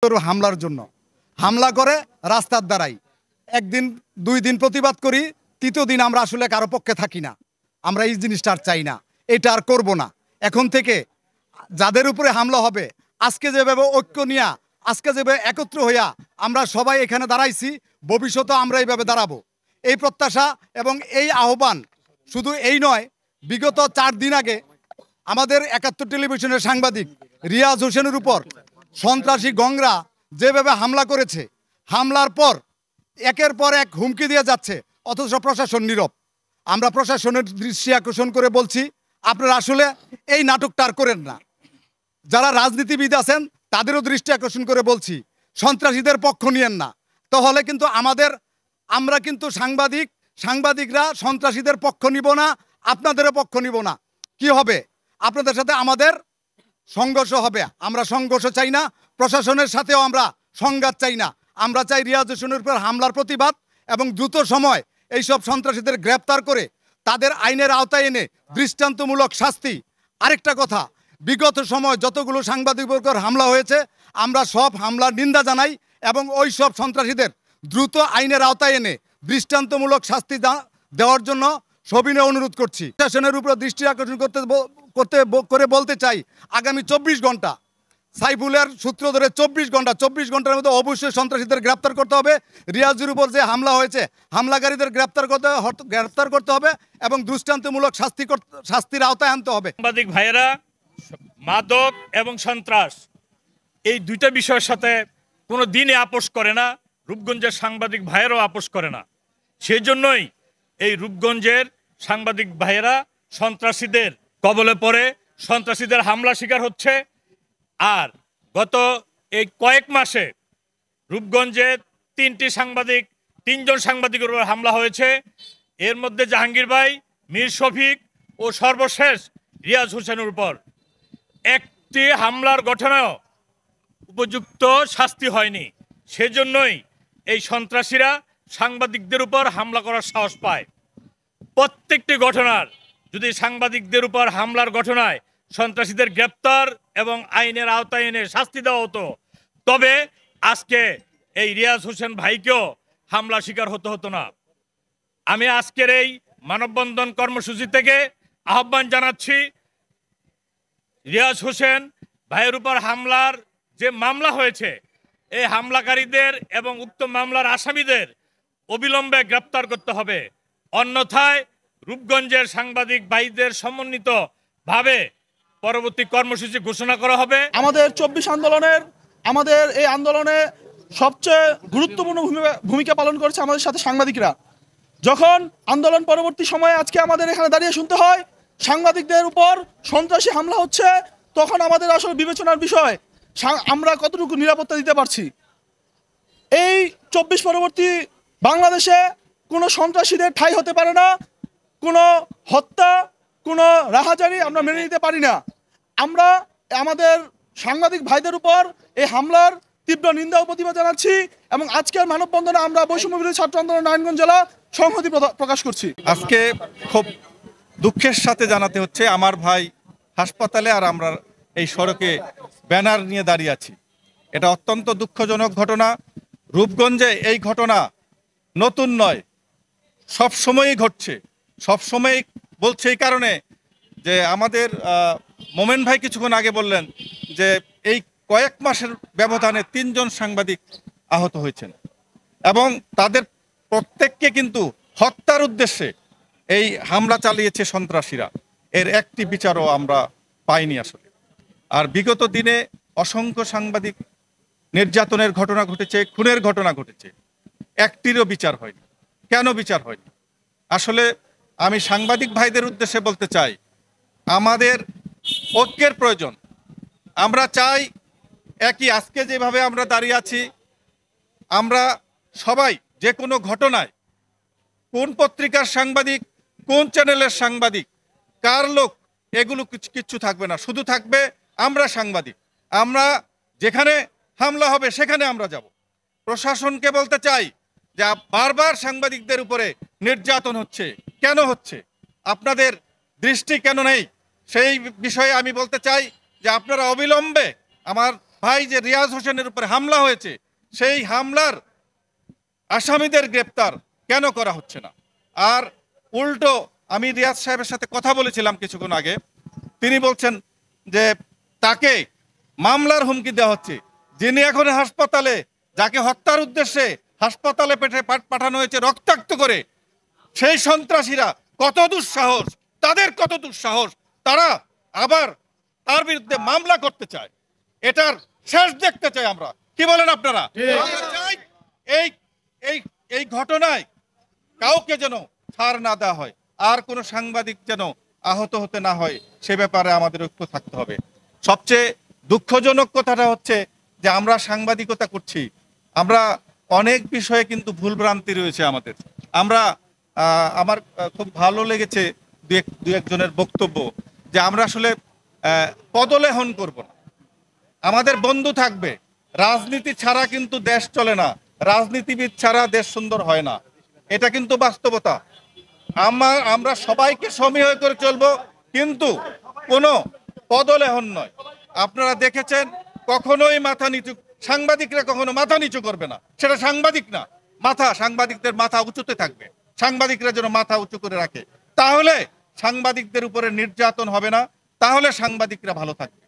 হামলার জন্য হামলা করে রাস্তার দ্বারাই একদিন 2 দিন প্রতিবাদ করি, তৃতীয় দিন আমরা আসলে কারো পক্ষে থাকি না। আমরা এই জিনিসটা আর চাই না, এটা আর করব না। এখন থেকে যাদের উপরে হামলা হবে, আজকে যেভাবে ঐক্য নিয়া, আজকে যেভাবে একত্র হইয়া আমরা সবাই এখানে দাঁড়াইছি, ভবিষ্যতে আমরা এইভাবে দাঁড়াবো, এই প্রত্যাশা এবং এই আহ্বান। শুধু এই নয়, বিগত 4 দিন আগে আমাদের 71 টেলিভিশনের সাংবাদিক রিয়াজ হোসেনের উপর সন্ত্রাসী গংরা যেভাবে হামলা করেছে, হামলার পর একের পর এক হুমকি দিয়ে যাচ্ছে, অথচ প্রশাসন নীরব। আমরা প্রশাসনের দৃষ্টি আকর্ষণ করে বলছি, আপনারা আসলে এই নাটকটা আর করেন না। যারা রাজনীতিবিদ আছেন তাদেরও দৃষ্টি আকর্ষণ করে বলছি, সন্ত্রাসীদের পক্ষ নিয়েন না। তাহলে কিন্তু আমরা কিন্তু সাংবাদিকরা সন্ত্রাসীদের পক্ষ নিব না, আপনাদেরও পক্ষ নিব না। কি হবে? আপনাদের সাথে আমাদের সংঘর্ষ হবে। আমরা সংঘর্ষ চাই না, প্রশাসনের সাথেও আমরা সংঘাত চাই না। আমরা চাই রিয়াজ হোসেনের উপর হামলার প্রতিবাদ এবং দ্রুত সময় এইসব সন্ত্রাসীদের গ্রেপ্তার করে তাদের আইনের আওতায় এনে দৃষ্টান্তমূলক শাস্তি। আরেকটা কথা, বিগত সময় যতগুলো সাংবাদিকের উপর হামলা হয়েছে, আমরা সব হামলার নিন্দা জানাই এবং ওই সব সন্ত্রাসীদের দ্রুত আইনের আওতায় এনে দৃষ্টান্তমূলক শাস্তি দেওয়ার জন্য সবিনয় অনুরোধ করছি। প্রশাসনের উপর দৃষ্টি আকর্ষণ করে বলতে চাই, আগামী 24 ঘন্টা সাইফুলের সূত্র ধরে 24 ঘন্টার মধ্যে অবশ্যই সন্ত্রাসীদের গ্রেপ্তার করতে হবে। রিয়াজের উপর যে হামলা হয়েছে, হামলাকারীদের গ্রেপ্তার করতে হবে এবং দৃষ্টান্তমূলক শাস্তির আওতায় আনতে হবে। সাংবাদিক ভাইয়েরা মাদক এবং সন্ত্রাস এই দুইটা বিষয়ের সাথে কোনো দিনে আপোষ করে না, রূপগঞ্জের সাংবাদিক ভাইয়েরাও আপোষ করে না। সেই জন্যই এই রূপগঞ্জের সাংবাদিক ভাইয়েরা সন্ত্রাসীদের কবলে পড়ে সন্ত্রাসীদের হামলা শিকার হচ্ছে। আর গত এই কয়েক মাসে রূপগঞ্জে 3জন সাংবাদিকের উপর হামলা হয়েছে। এর মধ্যে জাহাঙ্গীর ভাই, মীর শফিক ও সর্বশেষ রিয়াজ হোসেনের উপর একটি হামলার ঘটনাও উপযুক্ত শাস্তি হয়নি। সেজন্যই এই সন্ত্রাসীরা সাংবাদিকদের উপর হামলা করার সাহস পায়। প্রত্যেকটি ঘটনার যদি সাংবাদিকদের উপর হামলার ঘটনায় সন্ত্রাসীদের গ্রেপ্তার এবং আইনের আওতায় এনে শাস্তি দেওয়া হতো, তবে আজকে এই রিয়াজ হোসেন ভাইকেও হামলা শিকার হতো না। আমি আজকের এই মানববন্ধন কর্মসূচি থেকে আহ্বান জানাচ্ছি, রিয়াজ হোসেন ভাইয়ের উপর হামলার যে মামলা হয়েছে, এই হামলাকারীদের এবং উক্ত মামলার আসামিদের অবিলম্বে গ্রেপ্তার করতে হবে। অন্যথায় রূপগঞ্জের সাংবাদিক ভাইদের সমন্বিতভাবে পরবর্তী কর্মসূচি ঘোষণা করা হবে। আমাদের 24 এই আন্দোলনে সবচেয়ে গুরুত্বপূর্ণ ভূমিকা পালন করেছে আমাদের সাথে সাংবাদিকরা। যখন আন্দোলন পরবর্তী সময়ে আজকে আমাদের এখানে দাঁড়িয়ে শুনতে হয় সাংবাদিকদের উপর সন্ত্রাসী হামলা হচ্ছে, তখন আমাদের আসলে বিবেচনার বিষয় আমরা কতটুকু নিরাপত্তা দিতে পারছি। এই 24 পরবর্তী বাংলাদেশে কোনো সন্ত্রাসীদের ঠাঁই হতে পারে না, কোনো হত্যা, কোনো রাহাজানি আমরা মেনে নিতে পারি না। আমরা আমাদের সাংবাদিক ভাইদের উপর এই হামলার তীব্র নিন্দা ও প্রতিবাদ জানাচ্ছি এবং আজকের মানববন্ধনে আমরা বৈষম্য বিরোধী ছাত্র আন্দোলন নারায়ণগঞ্জ জেলা সংহতি প্রকাশ করছি। আজকে খুব দুঃখের সাথে জানাতে হচ্ছে, আমার ভাই হাসপাতালে আর আমরা এই সড়কে ব্যানার নিয়ে দাঁড়িয়ে আছি। এটা অত্যন্ত দুঃখজনক ঘটনা। রূপগঞ্জে এই ঘটনা নতুন নয়, সব সময়ই ঘটছে। সব সময় বলছে এই কারণে যে আমাদের মোমেন ভাই কিছুক্ষণ আগে বললেন যে এই কয়েক মাসের ব্যবধানে 3 জন সাংবাদিক আহত হয়েছেন এবং তাদের প্রত্যেককে কিন্তু হত্যার উদ্দেশ্যে এই হামলা চালিয়েছে সন্ত্রাসীরা। এর একটি বিচারও আমরা পাইনি আসলে। আর বিগত দিনে অসংখ্য সাংবাদিক নির্যাতনের ঘটনা ঘটেছে, খুনের ঘটনা ঘটেছে, একটিরও বিচার হয়নি। কেন বিচার হয়নি? আসলে আমি সাংবাদিক ভাইদের উদ্দেশ্যে বলতে চাই, আমাদের ঐক্যের প্রয়োজন। আমরা চাই একই আজকে যেভাবে আমরা দাঁড়িয়ে আছি, আমরা সবাই যে কোনো ঘটনায় কোন পত্রিকার সাংবাদিক, কোন চ্যানেলের সাংবাদিক, কার লোক, এগুলো কিচ্ছু থাকবে না। শুধু থাকবে আমরা সাংবাদিক। আমরা যেখানে হামলা হবে সেখানে আমরা যাব। প্রশাসনকে বলতে চাই যে বারবার সাংবাদিকদের উপরে নির্যাতন হচ্ছে, কেন হচ্ছে? আপনাদের দৃষ্টি কেন নেই? সেই বিষয়ে আমি বলতে চাই যে আপনারা অবিলম্বে আমার ভাই যে রিয়াজ হোসেনের উপরে হামলা হয়েছে, সেই হামলার আসামিদের গ্রেপ্তার কেন করা হচ্ছে না? আর উল্টো আমি রিয়াজ সাহেবের সাথে কথা বলেছিলাম কিছুক্ষণ আগে, তিনি বলছেন যে তাকে মামলার হুমকি দেওয়া হচ্ছে। যিনি এখন হাসপাতালে, যাকে হত্যার উদ্দেশ্যে হাসপাতালে পাঠানো হয়েছে রক্তাক্ত করে, সেই সন্ত্রাসীরা কত দুঃসাহস, তাদের কত দুঃসাহস, তারা আবার তার বিরুদ্ধে মামলা করতে চায়। এটার শেষ দেখতে চাই আমরা। কি বলেন আপনারা? আমরা চাই এই এই এই ঘটনায় কাউকে যেন ছাড় না দেওয়া হয়, আর কোনো সাংবাদিক যেন আহত হতে না হয়, সে ব্যাপারে আমাদের ঐক্য থাকতে হবে। সবচেয়ে দুঃখজনক কথাটা হচ্ছে যে আমরা সাংবাদিকতা করছি, আমরা অনেক বিষয়ে কিন্তু ভুলভ্রান্তি রয়েছে আমাদের। আমরা আমার খুব ভালো লেগেছে দু একজনের বক্তব্য, যে আমরা আসলে পদলেহন করব না, আমাদের বন্ধু থাকবে। রাজনীতি ছাড়া কিন্তু দেশ চলে না, রাজনীতিবিদ ছাড়া দেশ সুন্দর হয় না, এটা কিন্তু বাস্তবতা। আমরা সবাইকে সমীহ করে চলবো, কিন্তু কোনো পদলেহন নয়। আপনারা দেখেছেন কখনোই মাথা নিচু, সাংবাদিকরা কখনো মাথা নিচু করবে না, সেটা সাংবাদিক না। সাংবাদিকদের মাথা উঁচুতে থাকবে, সাংবাদিকরা যেন মাথা উঁচু করে রাখে, তাহলে সাংবাদিকদের উপরে নির্যাতন হবে না, তাহলে সাংবাদিকরা ভালো থাকবে।